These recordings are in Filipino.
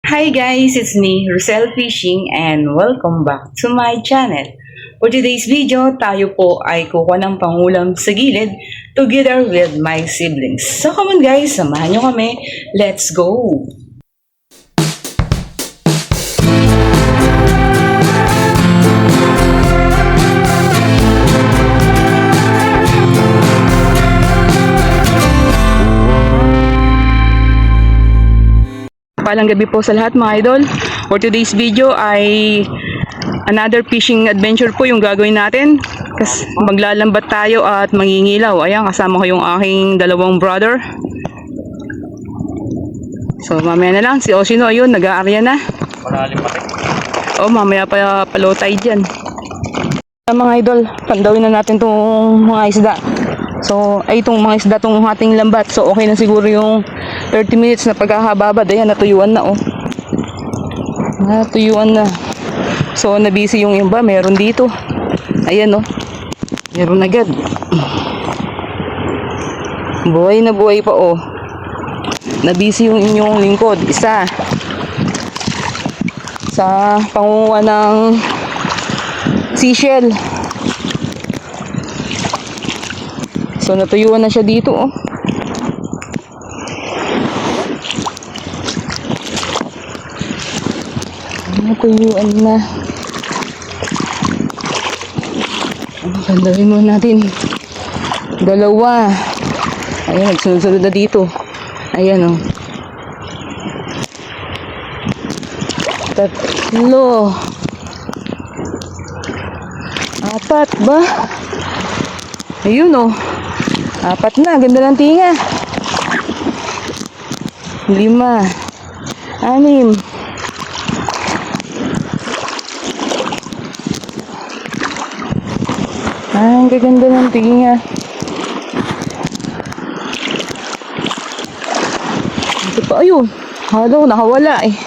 Hi guys, it's me, Rosel Fishing, and welcome back to my channel. For today's video, tayo po ay kukuha ng pangulam sa gilid together with my siblings. So come on guys, samahan nyo kami. Let's go! Palang gabi po sa lahat mga idol. For today's video ay another fishing adventure po yung gagawin natin. Kasi maglalambat tayo at mangingilaw. Ayan, kasama ko yung aking dalawang brother. So mamaya na lang, si Oshino ayun, nag-aarya na. Malalim pa rin. Oh, mamaya pa low tide dyan. Mga idol, pandawin na natin itong mga isda. So, ay itong mga isda, itong ating lambat. So, okay na siguro yung 30 minutes na pagkakababad. Ayan, natuyuan na oh. Natuyuan na. So, nabisi yung iba. Meron dito. Ayan oh. Meron agad. Buhay na buhay pa oh. Nabisi yung inyong lingkod. Isa. Sa pangunguha ng seashell. So, natuyuan na siya dito, oh. Natuyuan na. Gandawin mo natin. Dalawa. Ayan, nagsunod-sunod na dito. Ayan, oh. Tatlo. Apat ba? Ayun, oh. Apat na, ganda ng tinga. 5, 6. Ang gaganda ng tinga. Ito pa, ayun. Halo, nakawala eh.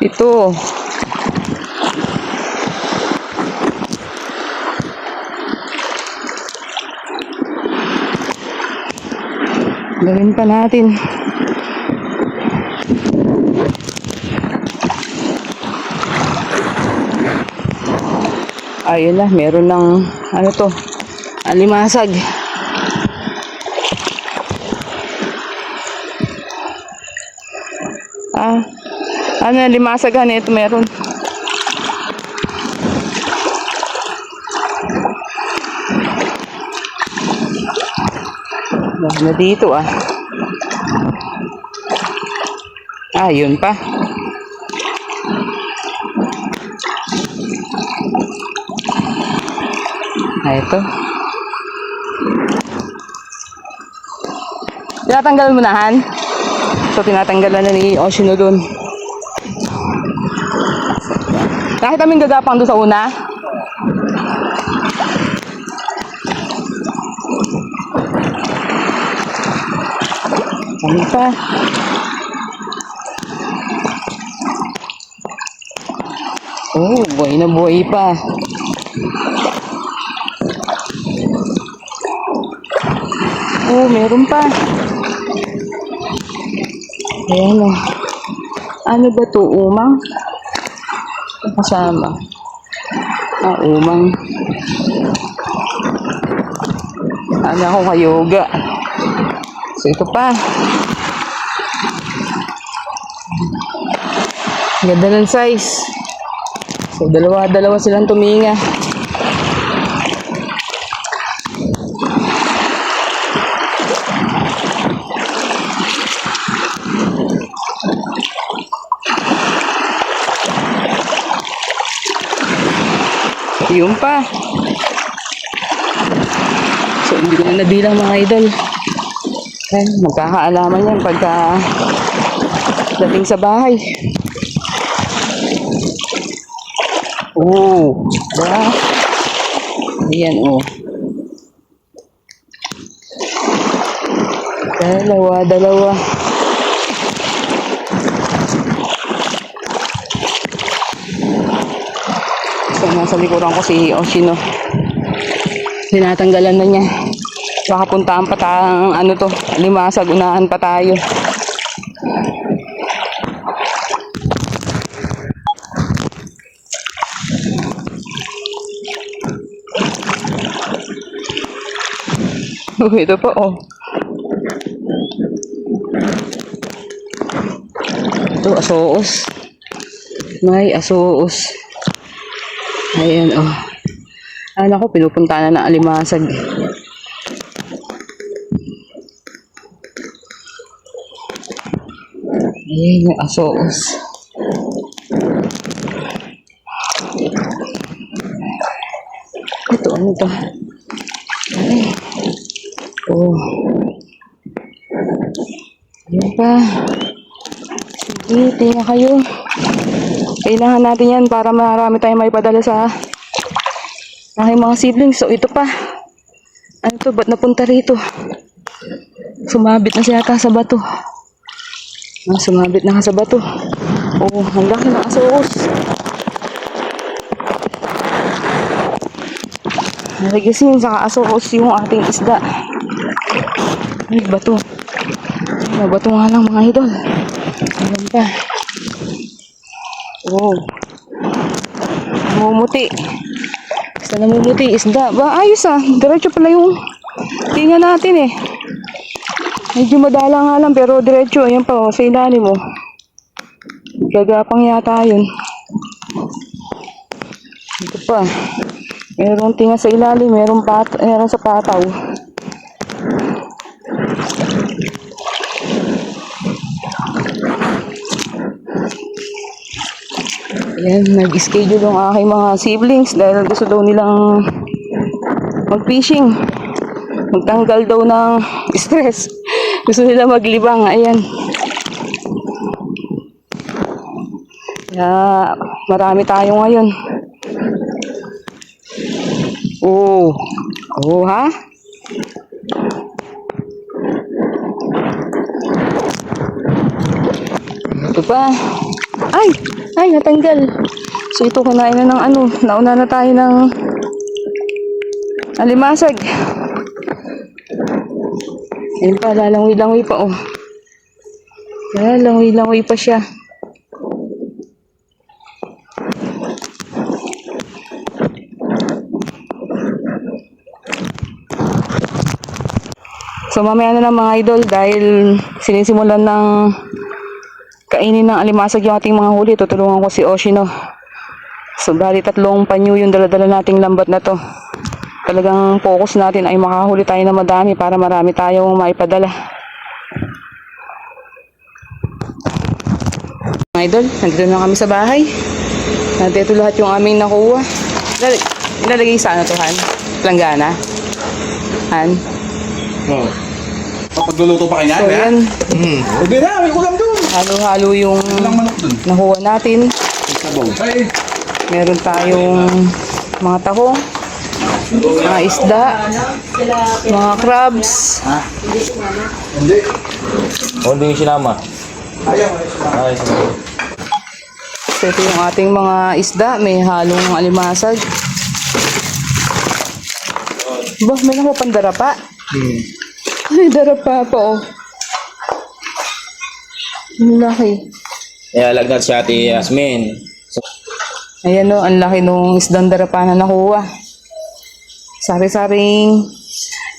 Ito. Gawin pa natin. Ayun na, meron ng ano to, alimasag. Ano, limasag ha, ito meron. Na dito ah. Yun pa. Ito. Tinatanggal mo na, Han? So, tinatanggalan na ni Oshino dun. Nakita mo yung gagapang doon sa una? Ano pa? Oh, buhay na buhay pa. Oh, meron pa. Ayan o. Ano ba to? Umang? Kasama. Umang. Ano ako kayoga. So, ito pa. Ganda ng size. So, dalawa silang tuminga. Yung pa. So, hindi ko na nabilang mga idol. Ay, magkakaalaman yan pagka dating sa bahay. Oh, diba? Ayan, oh. Dalawa. So, nasa likuran ko si Oshino. Tinatanggalan na niya. Baka puntaan pa tayong ano to, limasag, unahan pa tayo. Ito pa, oh. Ito, asoos. May asoos. Ayan, oh. Anak ko, pinupunta na ng alimasag. Ayan, yung asoos. Ito, ano to? Ay. Oh. Ayan pa. Sige, tingnan kayo. Kailangan natin yan para marami tayong maipadala sa aking mga siblings. So, ito pa. Ano to? Ba't napunta rito? Sumabit na siya sa bato. Sumabit na sa bato. Oh, ang laki ng asoos. Naligisin sa asoos yung ating isda. Ay, bato. Ay, bato nga lang mga idol. Ayan pa. Oh. Namumuti. Basta namumuti. Isda. Ba, ayos ah. Diretso pala yung tinga natin eh. Medyo madala nga lang pero diretso. Ayan pa oh. Sa ilalim mo. Gagapang yata yun. Ito pa. Meron tinga sa ilalim. Meron sa pataw. Ayan, nag-schedule yung aking mga siblings dahil gusto daw nilang mag-fishing. Magtanggal daw ng stress. Gusto nila maglibang. Ayan. Kaya, marami tayo ngayon. Oh. Oh, ha? Ito pa. Ay, natanggal. So, ito kunain na ng ano. Nauna na tayo ng alimasag. Ayun pa, lalangoy-langoy pa, oh. Lalangoy-langoy pa siya. So, mamaya na lang mga idol dahil sinisimulan ng kainin ng alimasag yung ating mga huli. Tutulungan ko si Oshino. So, bali 3 panyo yung dala-dala nating lambat na to. Talagang focus natin ay makahuli tayo na madami para marami tayong maipadala. Mga idol, nandito na kami sa bahay. Nandito lahat yung aming nakuha. Ilalagay sa ano to, Han? Planggana? Han? Oo. Pagluluto pa kayo So, yan. Hindi na, may ulam doon. Halo-halo yung Walang manok doon. nakuha natin. Sabaw. Ay, Meron tayong mga tahong, mga isda, mga crabs. hindi. Hindi yung sinama. Ayaw. Ay, So, ito yung ating mga isda. May halong alimasag. Bah, may nakuha pang darapa. Ay, darapa pa, oh. Ang laki. alagad si Ate Yasmin. Ayan, oh, ang laki nung isdang darapa na nakuha. Sari-saring.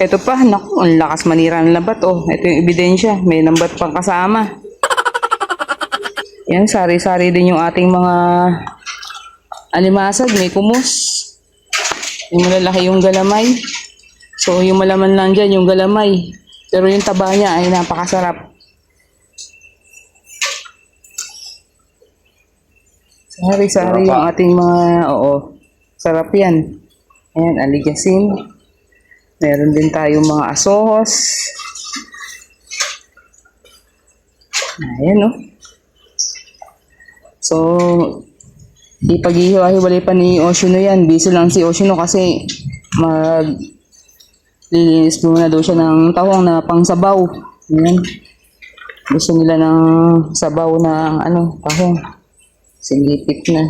Ito pa, naku, ang lakas manira ng lambat, oh. Ito yung ebidensya. May lambat pang kasama. Yan, sari-sari din yung ating mga alimasag. May kumus. Yung malalaki yung galamay. So, yung malaman lang dyan, yung galamay. Pero yung taba niya ay napakasarap. Sari-sari yung ating mga, oo, sarap yan. Ayan, aligasin. Meron din tayong mga asohos. Ayan, no? So, ipag-ihiwa-hiwalay pa ni Oshino yan. Busy lang si Oshino kasi lilinis muna daw siya ng tahong na pangsabaw. Ayan. Gusto nila ng sabaw na ano, tahong. Sinipit na.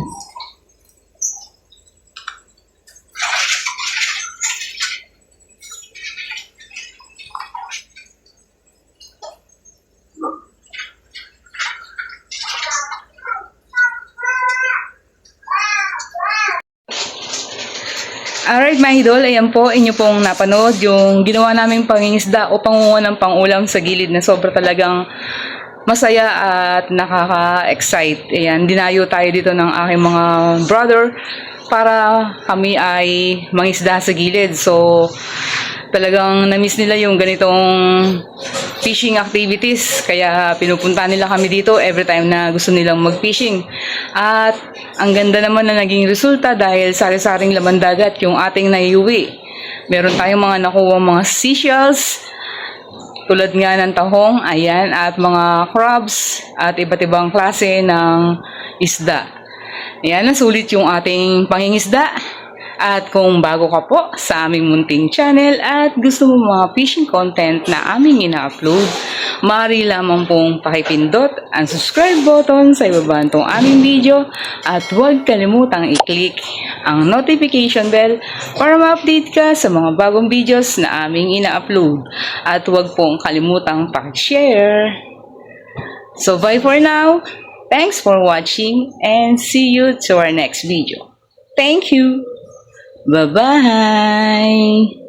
Alright mga idol, ayan po, inyo pong napanood yung ginawa naming pangingisda o pangunguha ng pangulam sa gilid na sobra talagang masaya at nakaka-excite. Ayan, dinayo tayo dito ng aking mga brother para kami ay mangisda sa gilid. So, talagang na-miss nila yung ganitong fishing activities. Kaya pinupunta nila kami dito every time na gusto nilang mag-fishing. At ang ganda naman na naging resulta dahil sari-saring laman dagat yung ating naiuwi. Meron tayong mga nakuha mga seashells, tulad nga ng tahong, ayan, at mga crabs at iba't ibang klase ng isda. Ayan, nasulit yung ating pangingisda. At kung bago ka po sa aming munting channel at gusto mo mga fishing content na aming ina-upload, maaari lamang pong pakipindot ang subscribe button sa ibaba nitong aming video at huwag kalimutang i-click ang notification bell para ma-update ka sa mga bagong videos na aming ina-upload. At huwag pong kalimutang pakishare. So bye for now. Thanks for watching and see you to our next video. Thank you. Bye-bye!